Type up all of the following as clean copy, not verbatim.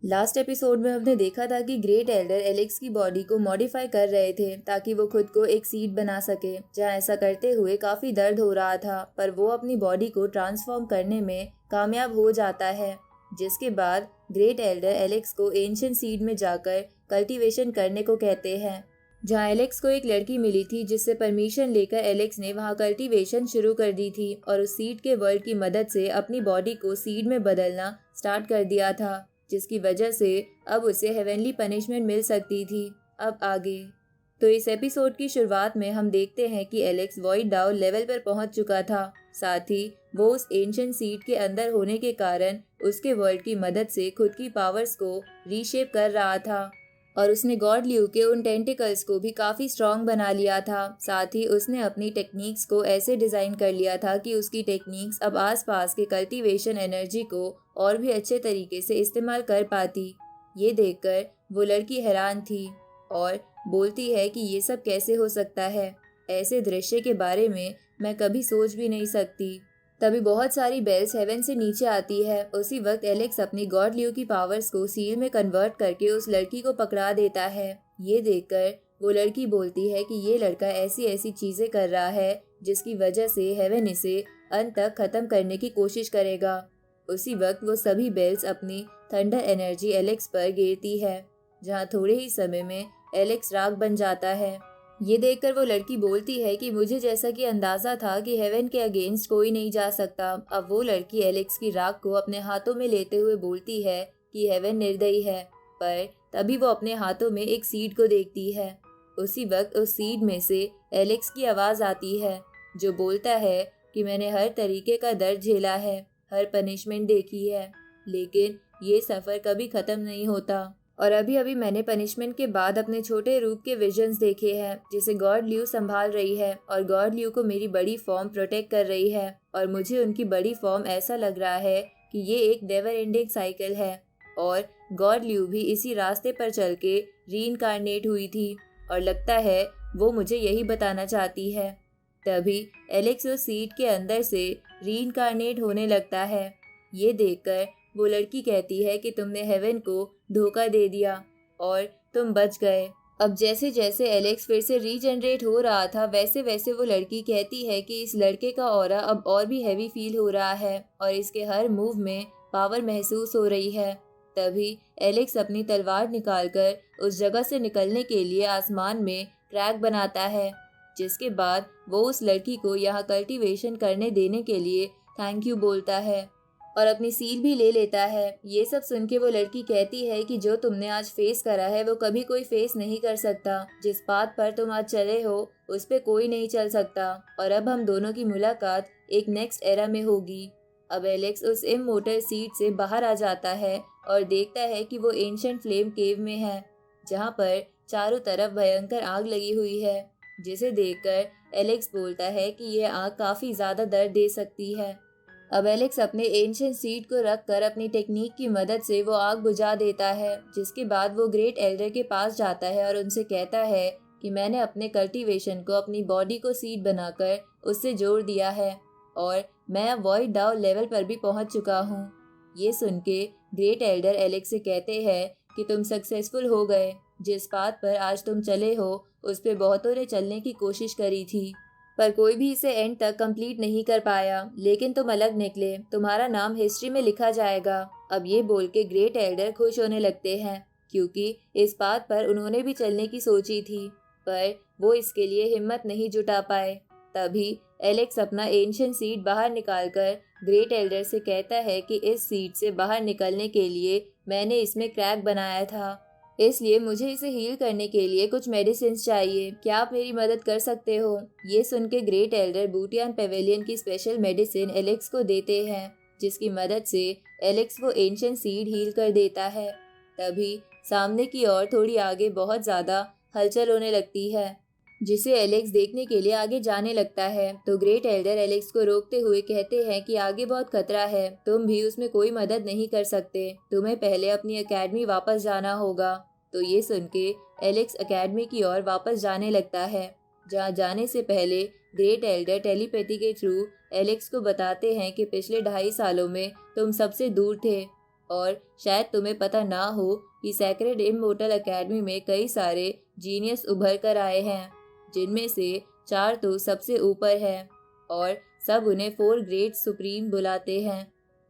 Last episode में हमने देखा था कि ग्रेट एल्डर एलेक्स की बॉडी को मॉडिफाई कर रहे थे ताकि वो खुद को एक सीड बना सके, जहां ऐसा करते हुए काफी दर्द हो रहा था, पर वो अपनी बॉडी को ट्रांसफॉर्म करने में कामयाब हो जाता है। जिसके बाद ग्रेट एल्डर एलेक्स को एंशिएंट सीड में जाकर कल्टीवेशन करने को कहते हैं, जहां एलेक्स को एक लड़की मिली थी जिससे परमिशन लेकर एलेक्स ने वहां कल्टीवेशन शुरू कर दी थी और उस सीड के वर्ड की मदद से अपनी बॉडी को सीड में बदलना स्टार्ट कर दिया था, जिसकी वजह से अब उसे हेवनली पनिशमेंट मिल सकती थी। अब आगे तो इस एपिसोड की शुरुआत में हम देखते हैं कि एलेक्स वॉइड डाउ लेवल पर पहुंच चुका था। साथ ही वो उस एंशिएंट सीड के अंदर होने के कारण उसके वर्ल्ड की मदद से खुद की पावर्स को रीशेप कर रहा था और उसने गॉड ल्यू के उन टेंटिकल्स को भी काफ़ी स्ट्रॉन्ग बना लिया था। साथ ही उसने अपनी टेक्निक्स को ऐसे डिज़ाइन कर लिया था कि उसकी टेक्निक्स अब आसपास के कल्टीवेशन एनर्जी को और भी अच्छे तरीके से इस्तेमाल कर पाती। ये देखकर वो लड़की हैरान थी और बोलती है कि ये सब कैसे हो सकता है, ऐसे दृश्य के बारे में मैं कभी सोच भी नहीं सकती। तभी बहुत सारी बेल्स हेवन से नीचे आती है। उसी वक्त एलेक्स अपनी गॉड ल्यू की पावर्स को सील में कन्वर्ट करके उस लड़की को पकड़ा देता है। ये देखकर वो लड़की बोलती है कि ये लड़का ऐसी ऐसी चीजें कर रहा है जिसकी वजह से हेवन इसे अंत तक खत्म करने की कोशिश करेगा। उसी वक्त वो सभी बेल्स अपनी थंडर एनर्जी एलेक्स पर गिरती है, जहाँ थोड़े ही समय में एलेक्स राख बन जाता है। ये देखकर वो लड़की बोलती है कि मुझे जैसा कि अंदाजा था कि हेवन के अगेंस्ट कोई नहीं जा सकता। अब वो लड़की एलेक्स की राख को अपने हाथों में लेते हुए बोलती है कि हेवन निर्दयी है, पर तभी वो अपने हाथों में एक सीड को देखती है। उसी वक्त उस सीड में से एलेक्स की आवाज़ आती है, जो बोलता है कि मैंने हर तरीके का दर्द झेला है, हर पनिशमेंट देखी है, लेकिन ये सफ़र कभी ख़त्म नहीं होता। और अभी अभी मैंने पनिशमेंट के बाद अपने छोटे रूप के विजन्स देखे हैं, जिसे गॉड ल्यू संभाल रही है और गॉड ल्यू को मेरी बड़ी फॉर्म प्रोटेक्ट कर रही है और मुझे उनकी बड़ी फॉर्म ऐसा लग रहा है कि ये एक नेवर एंडिंग साइकिल है और गॉड ल्यू भी इसी रास्ते पर चल के रीइंकार्नेट हुई थी और लगता है वो मुझे यही बताना चाहती है। तभी एलेक्स उस सीट के अंदर से रीइंकार्नेट होने लगता है। ये देखकर वो लड़की कहती है कि तुमने हेवन को धोखा दे दिया और तुम बच गए। अब जैसे जैसे एलेक्स फिर से रीजनरेट हो रहा था, वैसे वैसे वो लड़की कहती है कि इस लड़के का ऑरा अब और भी हैवी फील हो रहा है और इसके हर मूव में पावर महसूस हो रही है। तभी एलेक्स अपनी तलवार निकालकर उस जगह से निकलने के लिए आसमान में ट्रैक बनाता है, जिसके बाद वो उस लड़की को यहाँ कल्टीवेशन करने देने के लिए थैंक यू बोलता है और अपनी सील भी ले लेता है। ये सब सुन के वो लड़की कहती है कि जो तुमने आज फेस करा है वो कभी कोई फेस नहीं कर सकता। जिस बात पर तुम आज चले हो उस पे कोई नहीं चल सकता और अब हम दोनों की मुलाकात एक नेक्स्ट एरा में होगी। अब एलेक्स उस इमोर्टल सीट से बाहर आ जाता है और देखता है कि वो एंशिएंट फ्लेम केव में है, जहाँ पर चारों तरफ भयंकर आग लगी हुई है, जिसे देखकर एलेक्स बोलता है कि यह आग काफ़ी ज़्यादा दर्द दे सकती है। अब एलेक्स अपने एंशिएंट सीड को रखकर अपनी टेक्निक की मदद से वो आग बुझा देता है, जिसके बाद वो ग्रेट एल्डर के पास जाता है और उनसे कहता है कि मैंने अपने कल्टीवेशन को अपनी बॉडी को सीड बनाकर उससे जोड़ दिया है और मैं अब वॉइड डाउ लेवल पर भी पहुंच चुका हूँ। ये सुन के ग्रेट एल्डर एलेक्स से कहते हैं कि तुम सक्सेसफुल हो गए। जिस बात पर आज तुम चले हो उस पर बहुतों ने चलने की कोशिश करी थी, पर कोई भी इसे एंड तक कंप्लीट नहीं कर पाया, लेकिन तुम अलग निकले, तुम्हारा नाम हिस्ट्री में लिखा जाएगा। अब ये बोल के ग्रेट एल्डर खुश होने लगते हैं, क्योंकि इस बात पर उन्होंने भी चलने की सोची थी, पर वो इसके लिए हिम्मत नहीं जुटा पाए। तभी एलेक्स अपना एंशिएंट सीड बाहर निकालकर ग्रेट एल्डर से कहता है कि इस सीड से बाहर निकलने के लिए मैंने इसमें क्रैक बनाया था, इसलिए मुझे इसे हील करने के लिए कुछ मेडिसिन चाहिए। क्या आप मेरी मदद कर सकते हो? ये सुन के ग्रेट एल्डर बूटियान पेवेलियन की स्पेशल मेडिसिन एलेक्स को देते हैं, जिसकी मदद से एलेक्स वो एंशिएंट सीड हील कर देता है। तभी सामने की ओर थोड़ी आगे बहुत ज़्यादा हलचल होने लगती है, जिसे एलेक्स देखने के लिए आगे जाने लगता है। तो ग्रेट एल्डर एलेक्स को रोकते हुए कहते हैं कि आगे बहुत खतरा है, तुम भी उसमें कोई मदद नहीं कर सकते, तुम्हें पहले अपनी एकेडमी वापस जाना होगा। तो ये सुन के एलेक्स एकेडमी की ओर वापस जाने लगता है, जहाँ जाने से पहले ग्रेट एल्डर टेलीपैथी के थ्रू एलेक्स को बताते हैं कि पिछले 2.5 सालों में तुम सबसे दूर थे और शायद तुम्हें पता ना हो कि सैक्रेड इमोर्टल एकेडमी में कई सारे जीनियस उभर कर आए हैं, जिनमें से 4 तो सबसे ऊपर है और सब उन्हें 4 ग्रेट सुप्रीम बुलाते हैं।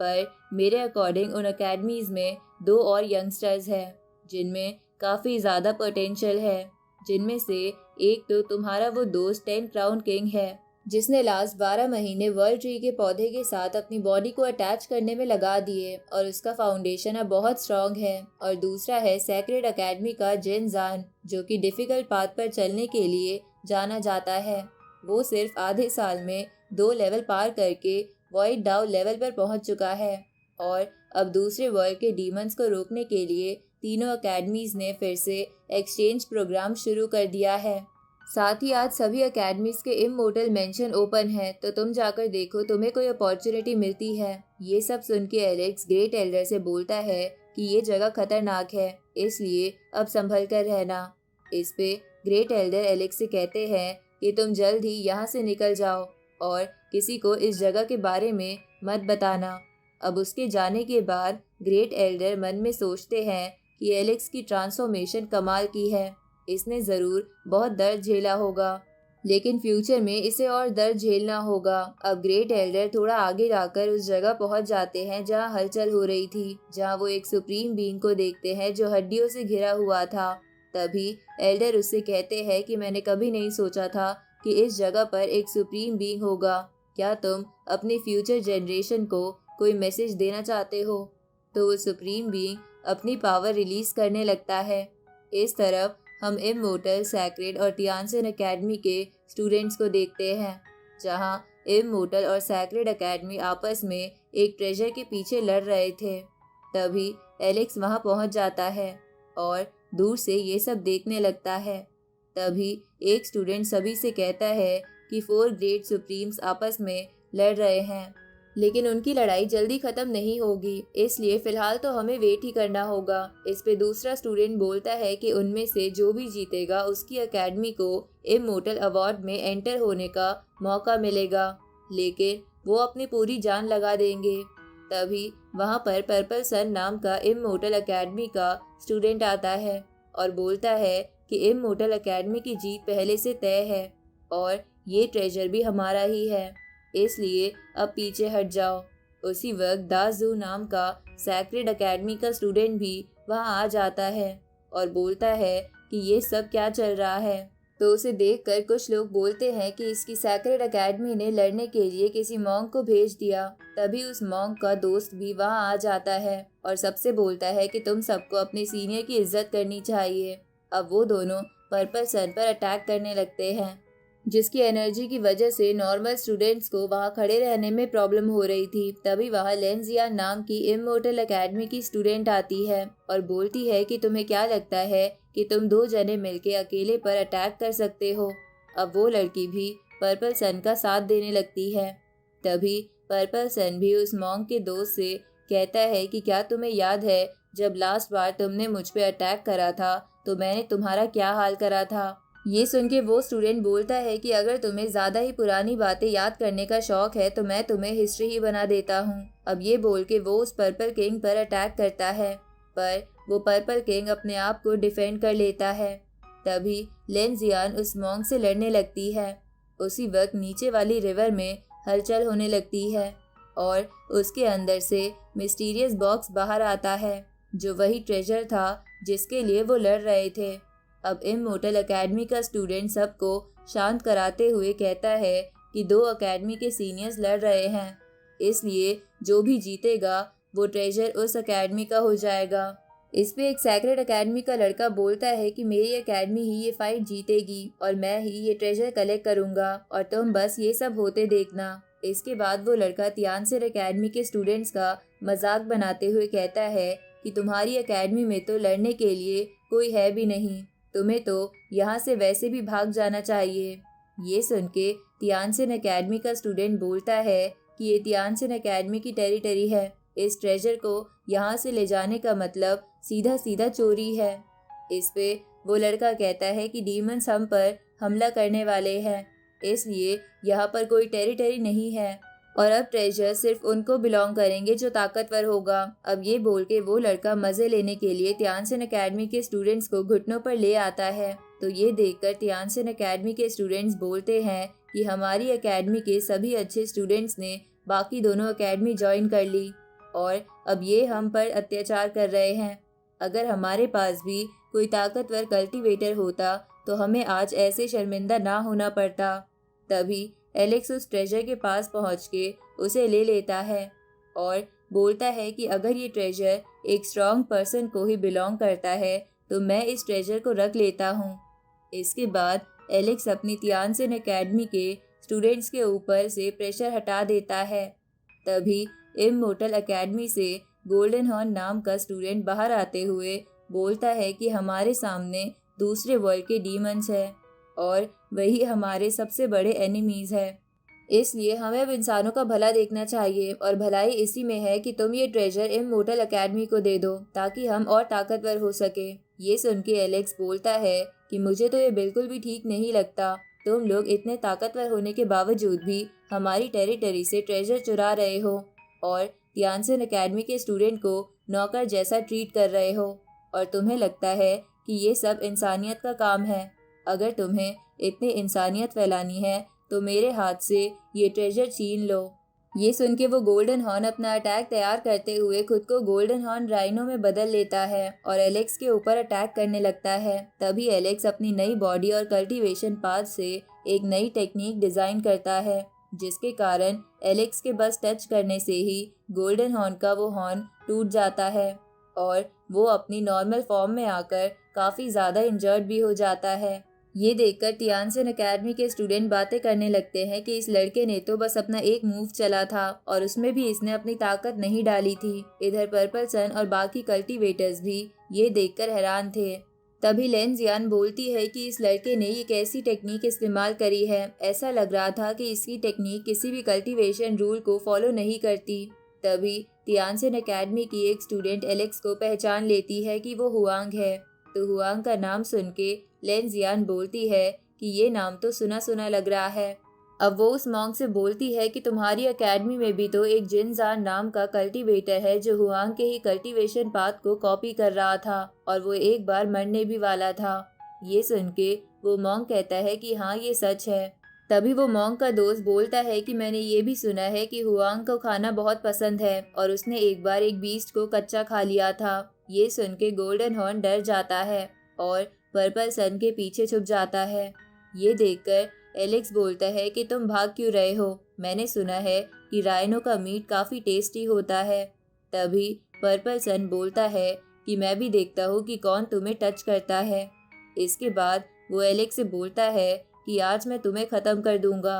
पर मेरे अकॉर्डिंग उन एकेडमीज में 2 और यंगस्टर्स हैं जिनमें काफ़ी ज़्यादा पोटेंशियल है, जिनमें से एक तो तुम्हारा वो दोस्त 10 क्राउन किंग है, जिसने लास्ट 12 महीने वर्ल्ड ट्री के पौधे के साथ अपनी बॉडी को अटैच करने में लगा दिए और उसका फाउंडेशन अब बहुत स्ट्रांग है। और दूसरा है सैक्रेड एकेडमी का जिन जान, जो कि डिफ़िकल्ट पाथ पर चलने के लिए जाना जाता है। वो सिर्फ आधे साल में 2 लेवल पार करके वॉइड डाउ लेवल पर पहुंच चुका है और अब दूसरे वर्ल्ड के डीमंस को रोकने के लिए तीनों एकेडमीज ने फिर से एक्सचेंज प्रोग्राम शुरू कर दिया है। साथ ही आज सभी एकेडमीज के इमोर्टल मेंशन ओपन है, तो तुम जाकर देखो तुम्हें कोई अपॉर्चुनिटी मिलती है। ये सब सुन के एलेक्स ग्रेट एल्डर से बोलता है कि ये जगह खतरनाक है, इसलिए अब संभल कर रहना। इस पे ग्रेट एल्डर एलेक्स से कहते हैं कि तुम जल्द ही यहाँ से निकल जाओ और किसी को इस जगह के बारे में मत बताना। अब उसके जाने के बाद ग्रेट एल्डर मन में सोचते हैं कि एलेक्स की ट्रांसफॉर्मेशन कमाल की है, इसने ज़रूर बहुत दर्द झेला होगा, लेकिन फ्यूचर में इसे और दर्द झेलना होगा। अब ग्रेट एल्डर थोड़ा आगे जाकर उस जगह पहुंच जाते हैं जहां हलचल हो रही थी, जहां वो एक सुप्रीम बीइंग को देखते हैं जो हड्डियों से घिरा हुआ था। तभी एल्डर उससे कहते हैं कि मैंने कभी नहीं सोचा था कि इस जगह पर एक सुप्रीम बीइंग होगा। क्या तुम अपने फ्यूचर जनरेशन को कोई मैसेज देना चाहते हो? तो वो सुप्रीम बीइंग अपनी पावर रिलीज करने लगता है। इस तरफ हम इमोर्टल, सैक्रेड और टियानसेन एकेडमी के स्टूडेंट्स को देखते हैं, जहां इमोर्टल और सैक्रेड एकेडमी आपस में एक ट्रेजर के पीछे लड़ रहे थे। तभी एलेक्स वहां पहुंच जाता है और दूर से ये सब देखने लगता है। तभी एक स्टूडेंट सभी से कहता है कि 4 ग्रेट सुप्रीम्स आपस में लड़ रहे हैं, लेकिन उनकी लड़ाई जल्दी खत्म नहीं होगी, इसलिए फिलहाल तो हमें वेट ही करना होगा। इस पे दूसरा स्टूडेंट बोलता है कि उनमें से जो भी जीतेगा उसकी एकेडमी को इमोर्टल अवार्ड में एंटर होने का मौका मिलेगा, लेकिन वो अपनी पूरी जान लगा देंगे। तभी वहाँ पर पर्पल सन नाम का इमोर्टल एकेडमी का स्टूडेंट आता है और बोलता है कि इमोर्टल एकेडमी की जीत पहले से तय है और ये ट्रेजर भी हमारा ही है, इसलिए अब पीछे हट जाओ। उसी वक्त दाजू नाम का सैक्रेड एकेडमी का स्टूडेंट भी वहां आ जाता है और बोलता है कि ये सब क्या चल रहा है। तो उसे देखकर कुछ लोग बोलते हैं कि इसकी सैक्रेड एकेडमी ने लड़ने के लिए किसी मॉन्क को भेज दिया। तभी उस मॉन्क का दोस्त भी वहां आ जाता है और सबसे बोलता है कि तुम सबको अपने सीनियर की इज्जत करनी चाहिए। अब वो दोनों पर्पल सन पर अटैक करने लगते हैं, जिसकी एनर्जी की वजह से नॉर्मल स्टूडेंट्स को वहां खड़े रहने में प्रॉब्लम हो रही थी। तभी वहां लेंजिया नाम की इमोर्टल एकेडमी की स्टूडेंट आती है और बोलती है कि तुम्हें क्या लगता है कि तुम 2 जने मिलके अकेले पर अटैक कर सकते हो। अब वो लड़की भी पर्पल सन का साथ देने लगती है। तभी पर्पल सन भी उस मॉन्क के दोस्त से कहता है कि क्या तुम्हें याद है जब लास्ट बार तुमने मुझ पे अटैक करा था तो मैंने तुम्हारा क्या हाल करा था। ये सुन के वो स्टूडेंट बोलता है कि अगर तुम्हें ज़्यादा ही पुरानी बातें याद करने का शौक है तो मैं तुम्हें हिस्ट्री ही बना देता हूँ। अब ये बोल के वो उस पर्पल किंग पर अटैक करता है, पर वो पर्पल किंग अपने आप को डिफेंड कर लेता है। तभी लेंजियान उस मॉन्क से लड़ने लगती है। उसी वक्त नीचे वाली रिवर में हलचल होने लगती है और उसके अंदर से मिस्टीरियस बॉक्स बाहर आता है, जो वही ट्रेजर था जिसके लिए वो लड़ रहे थे। अब इमोर्टल एकेडमी का स्टूडेंट सबको शांत कराते हुए कहता है कि 2 एकेडमी के सीनियर्स लड़ रहे हैं, इसलिए जो भी जीतेगा वो ट्रेजर उस एकेडमी का हो जाएगा। इस पे एक सैक्रेड एकेडमी का लड़का बोलता है कि मेरी एकेडमी ही ये फाइट जीतेगी और मैं ही ये ट्रेजर कलेक्ट करूंगा और तुम बस ये सब होते देखना। इसके बाद वो लड़का तियानसेन एकेडमी के स्टूडेंट्स का मजाक बनाते हुए कहता है कि तुम्हारी एकेडमी में तो लड़ने के लिए कोई है भी नहीं, तुम्हें तो यहाँ से वैसे भी भाग जाना चाहिए। ये सुन के तियानसेन एकेडमी का स्टूडेंट बोलता है कि ये तियानसेन एकेडमी की टेरिटरी है, इस ट्रेजर को यहाँ से ले जाने का मतलब सीधा सीधा चोरी है। इस पे वो लड़का कहता है कि डीमंस हम पर हमला करने वाले हैं, इसलिए यहाँ पर कोई टेरिटरी नहीं है। और अब ट्रेजर सिर्फ उनको बिलोंग करेंगे जो ताकतवर होगा। अब ये बोल के वो लड़का मजे लेने के लिए तियानसिन एकेडमी के स्टूडेंट्स को घुटनों पर ले आता है। तो ये देखकर तियानसिन एकेडमी के स्टूडेंट्स बोलते हैं कि हमारी एकेडमी के सभी अच्छे स्टूडेंट्स ने बाकी दोनों एकेडमी ज्वाइन कर ली और अब ये हम पर अत्याचार कर रहे हैं। अगर हमारे पास भी कोई ताकतवर कल्टीवेटर होता तो हमें आज ऐसे शर्मिंदा ना होना पड़ता। तभी एलेक्स उस ट्रेजर के पास पहुंच के उसे ले लेता है और बोलता है कि अगर ये ट्रेजर एक स्ट्रॉन्ग पर्सन को ही बिलोंग करता है तो मैं इस ट्रेजर को रख लेता हूँ। इसके बाद एलेक्स अपनी तियानसिन एकेडमी के स्टूडेंट्स के ऊपर से प्रेशर हटा देता है। तभी इममोर्टल एकेडमी से गोल्डन हॉर्न नाम का स्टूडेंट बाहर आते हुए बोलता है कि हमारे सामने दूसरे वर्ल्ड के डीमंस है और वही हमारे सबसे बड़े एनिमीज है। इसलिए हमें अब इंसानों का भला देखना चाहिए और भलाई इसी में है कि तुम ये ट्रेजर इममोर्टल एकेडमी को दे दो ताकि हम और ताकतवर हो सके। ये सुन के एलेक्स बोलता है कि मुझे तो ये बिल्कुल भी ठीक नहीं लगता। तुम लोग इतने ताकतवर होने के बावजूद भी हमारी टेरिटरी से ट्रेजर चुरा रहे हो और तियानसिन एकेडमी के स्टूडेंट को नौकर जैसा ट्रीट कर रहे हो और तुम्हें लगता है कि ये सब इंसानियत का काम है। अगर तुम्हें इतनी इंसानियत फैलानी है तो मेरे हाथ से ये ट्रेजर छीन लो। ये सुन के वो गोल्डन हॉर्न अपना अटैक तैयार करते हुए खुद को गोल्डन हॉर्न राइनो में बदल लेता है और एलेक्स के ऊपर अटैक करने लगता है। तभी एलेक्स अपनी नई बॉडी और कल्टीवेशन पाथ से एक नई टेक्निक डिजाइन करता है जिसके कारण एलेक्स के बस टच करने से ही गोल्डन हॉर्न का वो हॉर्न टूट जाता है और वो अपनी नॉर्मल फॉर्म में आकर काफ़ी ज़्यादा इंजर्ड भी हो जाता है। ये देखकर तियानसिन एकेडमी के स्टूडेंट बातें करने लगते हैं कि इस लड़के ने तो बस अपना एक मूव चला था और उसमें भी इसने अपनी ताकत नहीं डाली थी। इधर पर्पल सन और बाकी कल्टीवेटर्स भी ये देखकर हैरान थे। तभी लेंजियान बोलती है कि इस लड़के ने ये कैसी टेक्निक इस्तेमाल करी है। ऐसा लग रहा था कि इसकी टेक्निक किसी भी कल्टीवेशन रूल को फॉलो नहीं करती। तभी तियानसिन एकेडमी की एक स्टूडेंट एलेक्स को पहचान लेती है कि वो हुआंग है। तो हुआंग का नाम सुन के लेंजियान बोलती है कि ये नाम तो सुना सुना लग रहा है। अब वो उस मॉन्क से बोलती है कि तुम्हारी एकेडमी में भी तो एक जिनजान नाम का कल्टीवेटर है जो हुआंग के ही कल्टीवेशन पाथ को कॉपी कर रहा था और वो एक बार मरने भी वाला था। ये सुन के वो मॉन्क कहता है कि हाँ ये सच है। तभी वो मॉन्क का दोस्त बोलता है कि मैंने ये भी सुना है कि हुआंग को खाना बहुत पसंद है और उसने एक बार एक बीस्ट को कच्चा खा लिया था। ये सुन के गोल्डन हॉर्न डर जाता है और पर्पल सन के पीछे छुप जाता है। ये देखकर एलेक्स बोलता है कि तुम भाग क्यों रहे हो? मैंने सुना है कि राइनो का मीट काफ़ी टेस्टी होता है। तभी पर्पल सन बोलता है कि मैं भी देखता हूँ कि कौन तुम्हें टच करता है। इसके बाद वो एलेक्स से बोलता है कि आज मैं तुम्हें ख़त्म कर दूंगा।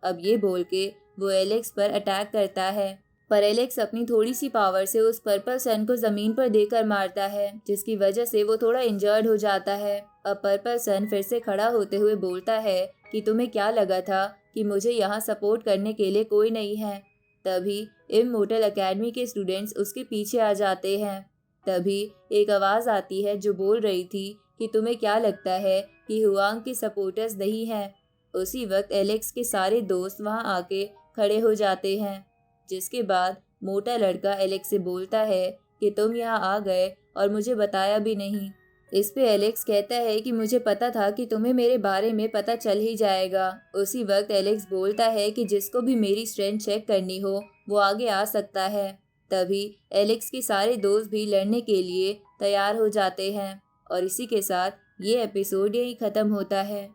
अब ये बोल के वो एलेक्स पर अटैक करता है पर एलेक्स अपनी थोड़ी सी पावर से उस पर्पल सन को ज़मीन पर देकर मारता है जिसकी वजह से वो थोड़ा इंजर्ड हो जाता है। अब पर्पल सन फिर से खड़ा होते हुए बोलता है कि तुम्हें क्या लगा था कि मुझे यहाँ सपोर्ट करने के लिए कोई नहीं है। तभी इममोर्टल एकेडमी के स्टूडेंट्स उसके पीछे आ जाते हैं। तभी एक आवाज़ आती है जो बोल रही थी कि तुम्हें क्या लगता है कि हुआंग के सपोर्टर्स नहीं हैं। उसी वक्त एलेक्स के सारे दोस्त वहाँ आके खड़े हो जाते हैं जिसके बाद मोटा लड़का एलेक्स से बोलता है कि तुम यहाँ आ गए और मुझे बताया भी नहीं। इस पे एलेक्स कहता है कि मुझे पता था कि तुम्हें मेरे बारे में पता चल ही जाएगा। उसी वक्त एलेक्स बोलता है कि जिसको भी मेरी स्ट्रेंथ चेक करनी हो वो आगे आ सकता है। तभी एलेक्स के सारे दोस्त भी लड़ने के लिए तैयार हो जाते हैं और इसी के साथ ये एपिसोड यहीं ख़त्म होता है।